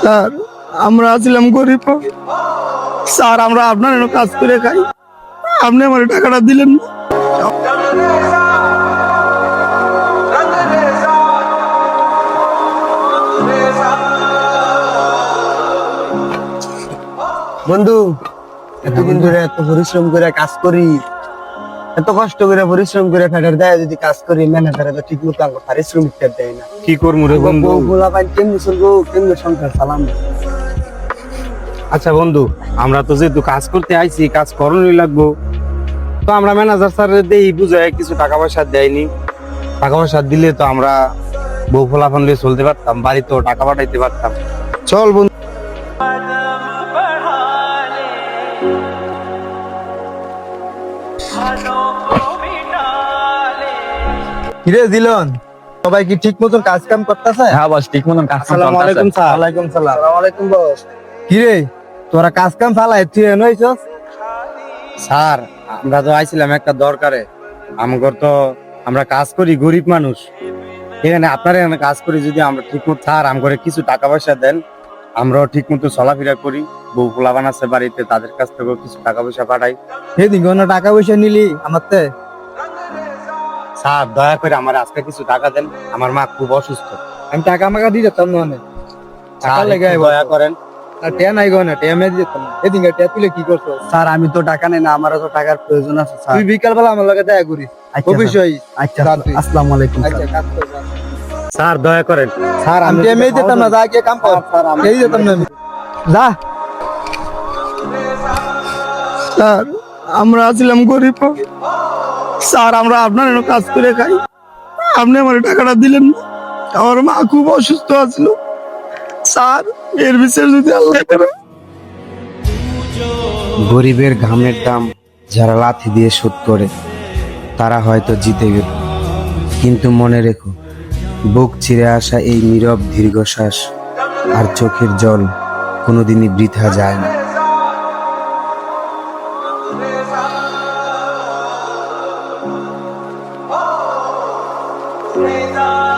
Sir, আমরা ছিলাম গরিব। স্যার, আমরা আপনার এনে কাজ করে খাই, আপনি আমার টাকাটা দিলেন না। বন্ধু, এতদিন ধরে এত পরিশ্রম করে কাজ করি, এত কষ্ট করে পরিশ্রম করে ফেটার দেয় যদি কাজ করি, ম্যানেজারে তো ঠিক মতো আমার পারিশ্রমিকটা দেয় না। কি করবো রে বন্ধু? বউগুলা পাই কেমনি চলবো, কেমনি সংসার চালাম? আচ্ছা বন্ধু, আমরা তো যেহেতু কাজ করতে আইছি, কাজ করণই লাগবো। তো আমরা ম্যানেজার স্যার দেই বুঝায় কিছু টাকা পয়সা দেয়নি। টাকা পয়সা দিলে তো আমরা বউ ফলাফল দিয়ে চলতে পারতাম, বাড়িতেও টাকা পাঠাইতে পারতাম। চল বন্ধু। কিরে দিলন, সবাই কি ঠিক মতন কাজ কাম করতেছে? হ্যাঁ বস, ঠিক মতন কাজ কাম আসসালামু চলতেছে। আলাইকুম স্যার। ওয়ালাইকুম সালাম। আসসালামু আলাইকুম বস। কিরে, তোরা কাজ কাম চালায় তুই এনে হইছস? স্যার, আমরা তো আইছিলাম একটা দরকারে। আমগর তো আমরা কাজ করি, গরিব মানুষ। এখানে আপনার এখানে কাজ করি, যদি আমরা ঠিক মতো স্যার আমগরে কিছু টাকা পয়সা দেন, আমরাও ঠিক মতো চলাফেরা করি। বউ পোলাপান আছে বাড়িতে, তাদের কাছ থেকেও কিছু টাকা পয়সা পাঠাই। সেদিন কোনো টাকা পয়সা নিলি আমার তে? স্যার, দয়া করে আমার আজকে কিছু টাকা দেন, আমার মা খুব অসুস্থ। আমি টাকা মাকা দিয়ে যেতাম না অনেক। টাকা স্যার, লেগে একটু দয়া করেন। আর টিয়া নাই গো না, টিয়া মেয়ে দিয়ে যেতাম না। এদিন টিয়া তুলে কি করছো? স্যার, আমি তো টাকা নেই না, আমারও তো টাকার প্রয়োজন আছে স্যার। তুই বিকাল বেলা আমার লগে দেখা করিস অবশ্যই। আচ্ছা, আসসালামু আলাইকুম। আচ্ছা, কাজ কর স্যার। স্যার, দয়া করেন। স্যার, আমি টিয়া মেয়ে যেতাম না, যা গিয়ে কাম কর। স্যার, আমি যেতাম না, আমি যা। স্যার, আমরা ছিলাম গরিব। স্যার, আমরা আপনার এনে কাজ করে খাই, আপনি আমার টাকাটা দিলেন না। আমার মা খুব অসুস্থ আছিল। স্যার, এর বিচার যদি আল্লাহ করে। গরিবের ঘামের দাম যারা লাথি দিয়ে শোধ করে, তারা হয়তো জিতে গেল। কিন্তু মনে রেখো, বুক চিরে আসা এই নীরব দীর্ঘশ্বাস আর চোখের জল কোনোদিনই বৃথা যায় না। Reza